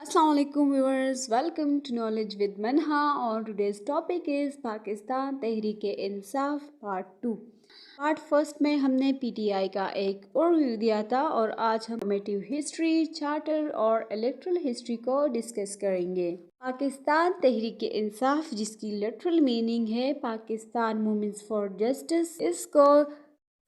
Assalamu alaikum viewers, welcome to Knowledge with Manha और today's topic is Pakistan Tehreek-e-Insaf part 2। Part first में हमने PTI का एक ओवरव्यू दिया था और आज हम नॉर्मेटिव हिस्ट्री, चार्टर और इलेक्टरल हिस्ट्री को डिस्कस करेंगे। पाकिस्तान तहरीक-ए-इंसाफ, जिसकी लिटरल मीनिंग है पाकिस्तान मूवमेंट्स फॉर जस्टिस, इसको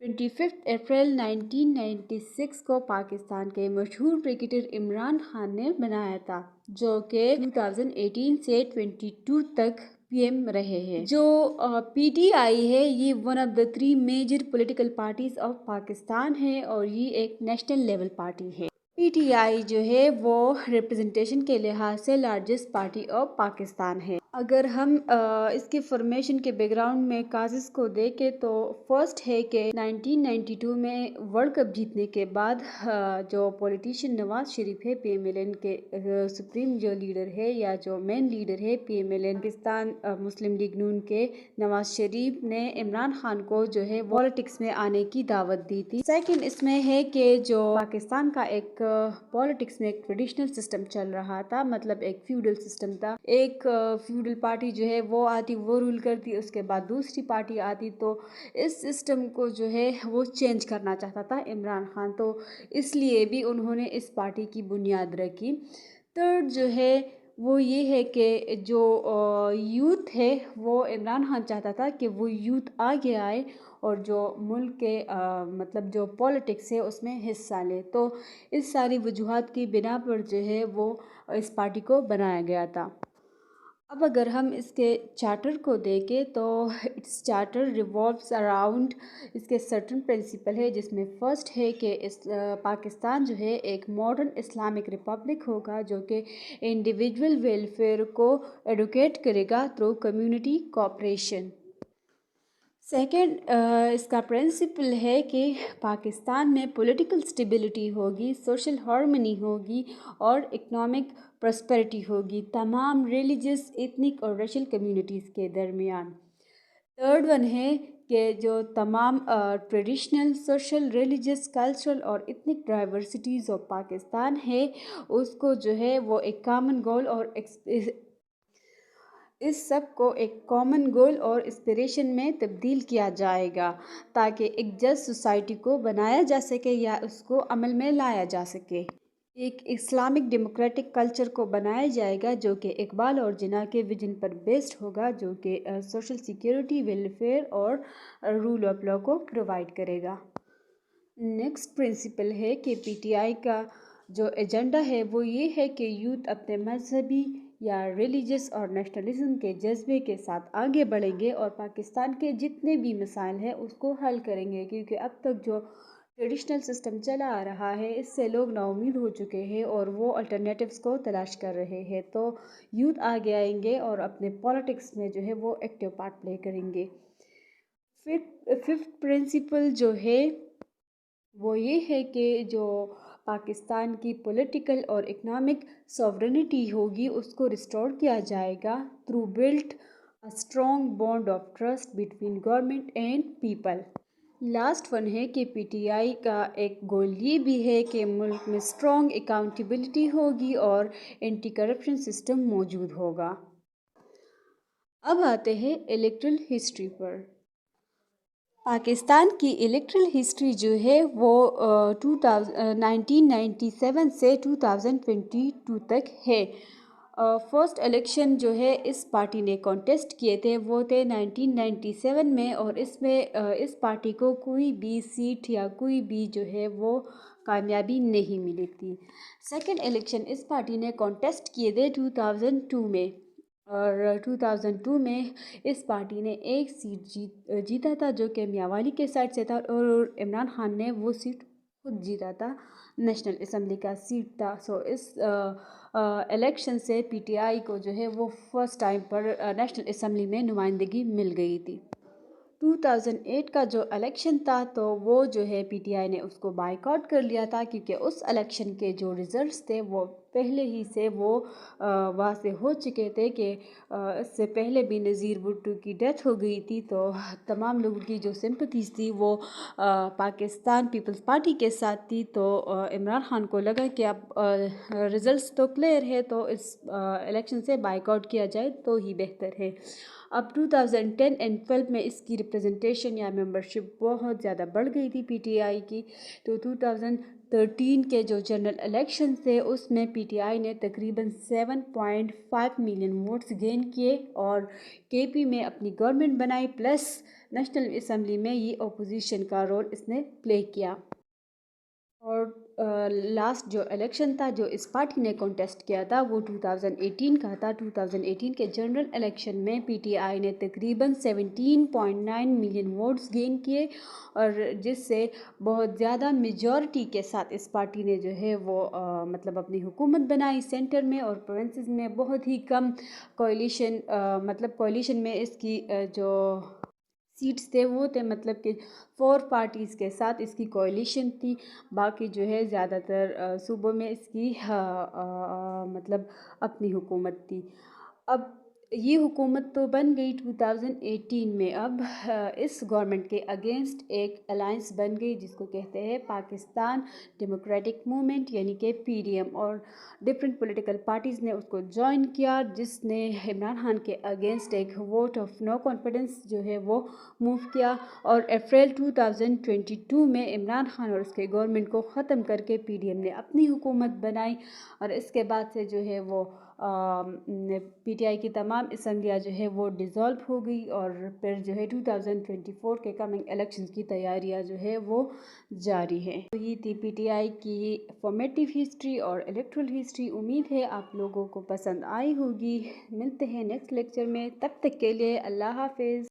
25 अप्रैल 1996 को पाकिस्तान के मशहूर क्रिकेटर इमरान खान ने बनाया था, जो कि 2018 से 22 तक पीएम रहे हैं। जो पीटीआई है, ये one of the 3 major political parties of Pakistan है और ये एक नेशनल लेवल पार्टी है। पीटीआई जो है वो रिप्रेजेंटेशन के लिहाज से लार्जेस्ट पार्टी ऑफ पाकिस्तान है। अगर हम इसके फॉर्मेशन के बैकग्राउंड में काजेस को देखें तो फर्स्ट है कि 1992 में वर्ल्ड कप जीतने के बाद जो पॉलिटिशियन नवाज शरीफ है, पीएमएलएन के सुप्रीम जो लीडर है या जो मेन लीडर है पीएमएलएन पाकिस्तान मुस्लिम लीग नून के, नवाज शरीफ ने इमरान खान को जो है पॉलिटिक्स में आने की दावत दी थी। सेकंड इसमें है कि जो पाकिस्तान का एक पॉलिटिक्स में एक ट्रेडिशनल सिस्टम चल रहा था, मतलब एक फ्यूडल सिस्टम था। एक फ्यूडल पार्टी जो है वो आती, वो रूल करती, उसके बाद दूसरी पार्टी आती, तो इस सिस्टम को जो है वो चेंज करना चाहता था इमरान खान, तो इसलिए भी उन्होंने इस पार्टी की बुनियाद रखी। थर्ड जो है वो ये है कि जो यूथ है वो इमरान खान चाहता था कि वो यूथ आगे आए और जो मुल्क के मतलब जो पॉलिटिक्स है उसमें हिस्सा ले, तो इस सारी वजूहात की बिना पर जो है वो इस पार्टी को बनाया गया था। अब अगर हम इसके चार्टर को देखें तो इट्स चार्टर रिवॉल्व्स अराउंड इसके सर्टन प्रिंसिपल है, जिसमें फर्स्ट है कि इस पाकिस्तान जो है एक मॉडर्न इस्लामिक रिपब्लिक होगा जो कि इंडिविजुअल वेलफेयर को एडवोकेट करेगा थ्रू कम्युनिटी कोऑपरेशन। सेकेंड इसका प्रिंसिपल है कि पाकिस्तान में पॉलिटिकल स्टेबिलिटी होगी, सोशल हार्मनी होगी और इकोनॉमिक प्रॉस्पेरिटी होगी तमाम रिलीजियस, एथनिक और रेशल कम्युनिटीज़ के दरमियान। थर्ड वन है कि जो तमाम ट्रेडिशनल, सोशल, रिलीजियस, कल्चरल और एथनिक डाइवर्सिटीज़ ऑफ पाकिस्तान है, उसको जो है वो एक कॉमन गोल और इस सब को एक कॉमन गोल और इंस्पिरेशन में तब्दील किया जाएगा ताकि एक जस्ट सोसाइटी को बनाया जा सके या उसको अमल में लाया जा सके। एक इस्लामिक डेमोक्रेटिक कल्चर को बनाया जाएगा जो कि इकबाल और जिन्ना के विजन पर बेस्ड होगा, जो कि सोशल सिक्योरिटी, वेलफेयर और रूल ऑफ लॉ को प्रोवाइड करेगा। नेक्स्ट प्रिंसिपल है कि पीटीआई का जो एजेंडा है वो ये है कि यूथ अपने मजहबी या रिलीजियस और नेशनलिज्म के जज्बे के साथ आगे बढ़ेंगे और पाकिस्तान के जितने भी मसाइल हैं उसको हल करेंगे, क्योंकि अब तक जो ट्रेडिशनल सिस्टम चला आ रहा है इससे लोग नाउमीद हो चुके हैं और वो अल्टरनेटिव्स को तलाश कर रहे हैं, तो यूथ आगे आएंगे और अपने पॉलिटिक्स में जो है वो एक्टिव पार्ट प्ले करेंगे। फिफ्थ प्रिंसिपल जो है वो ये है कि जो पाकिस्तान की पॉलिटिकल और इकोनॉमिक सॉवरेनिटी होगी उसको रिस्टोर किया जाएगा through built a strong bond of trust between government and people. Last one है कि पीटीआई का एक गोल ये भी है कि मुल्क में स्ट्रॉन्ग अकाउंटेबिलिटी होगी और एंटी करप्शन सिस्टम मौजूद होगा। अब आते हैं इलेक्टरल हिस्ट्री पर। पाकिस्तान की इलेक्टरल हिस्ट्री जो है वो 1997 से 2022 तक है। फर्स्ट इलेक्शन जो है इस पार्टी ने कॉन्टेस्ट किए थे वो थे 1997 में, और इसमें इस पार्टी को कोई भी सीट या कोई भी जो है वो कामयाबी नहीं मिली थी। सेकंड इलेक्शन इस पार्टी ने कॉन्टेस्ट किए थे 2002 में, और 2002 में इस पार्टी ने एक सीट जीता था जो कि मियांवाली के साइड से था, और इमरान खान ने वो सीट खुद जीता था, नेशनल असम्बली का सीट था। सो इस इलेक्शन से पीटीआई को जो है वो फर्स्ट टाइम पर नेशनल असम्बली में नुमाइंदगी मिल गई थी। 2008 का जो इलेक्शन था तो वो जो है पीटीआई ने उसको बायकॉट कर लिया था, क्योंकि उस इलेक्शन के जो रिज़ल्ट्स थे वो پہلے ہی سے وہ واضح ہو چکے تھے کہ اس سے پہلے بھی نذیر بھٹو کی ڈیتھ ہو گئی تھی، تو تمام لوگوں کی جو سمپتھیز تھی وہ پاکستان پیپلز پارٹی کے ساتھ تھی۔ تو عمران خان کو لگا کہ اب رزلٹس تو کلیئر ہے، تو اس الیکشن سے بائیک آؤٹ کیا جائے تو ہی بہتر ہے۔ اب 2010 اینڈ 12 میں اس کی ریپریزنٹیشن یا ممبرشپ بہت زیادہ بڑھ گئی تھی پی ٹی آئی کی۔ تو 2013 کے جو جنرل الیکشن تھے اس میں پی ٹی آئی نے تقریباً 7.5 ملین ووٹس گین کیے اور کے پی میں اپنی گورنمنٹ بنائی، پلس نیشنل اسمبلی میں یہ اپوزیشن کا رول اس نے پلے کیا۔ اور لاسٹ جو الیکشن تھا جو اس پارٹی نے کنٹیسٹ کیا تھا وہ 2018 کا تھا۔ 2018 کے جنرل الیکشن میں پی ٹی آئی نے تقریباً 17.9 ملین ووٹس گین کیے، اور جس سے بہت زیادہ میجورٹی کے ساتھ اس پارٹی نے جو ہے وہ مطلب اپنی حکومت بنائی سینٹر میں، اور پروونسز میں بہت ہی کم کولیشن میں اس کی جو سیٹس تھے وہ تھے، مطلب کہ 4 پارٹیز کے ساتھ اس کی کولیشن تھی، باقی جو ہے زیادہ تر صوبوں میں اس کی مطلب اپنی حکومت تھی۔ اب یہ حکومت تو بن گئی 2018 میں، اب اس گورنمنٹ کے اگینسٹ ایک الائنس بن گئی جس کو کہتے ہیں پاکستان ڈیموکریٹک موومنٹ یعنی کہ پی ڈی ایم، اور ڈفرینٹ پولیٹیکل پارٹیز نے اس کو جوائن کیا، جس نے عمران خان کے اگینسٹ ایک ووٹ آف نو کانفیڈنس جو ہے وہ موو کیا، اور اپریل 2022 میں عمران خان اور اس کے گورنمنٹ کو ختم کر کے پی ڈی ایم نے اپنی حکومت بنائی، اور اس کے بعد سے جو ہے وہ پی ٹی آئی کی تمام اسمبلیاں جو ہے وہ ڈیزالو ہو گئی، اور پھر جو ہے 2024 کے کمنگ الیکشنز کی تیاریاں جو ہے وہ جاری ہیں۔ تو یہ تھی پی ٹی آئی کی فارمیٹیو ہسٹری اور الیکٹرل ہسٹری۔ امید ہے آپ لوگوں کو پسند آئی ہوگی۔ ملتے ہیں نیکسٹ لیکچر میں، تب تک کے لیے اللہ حافظ۔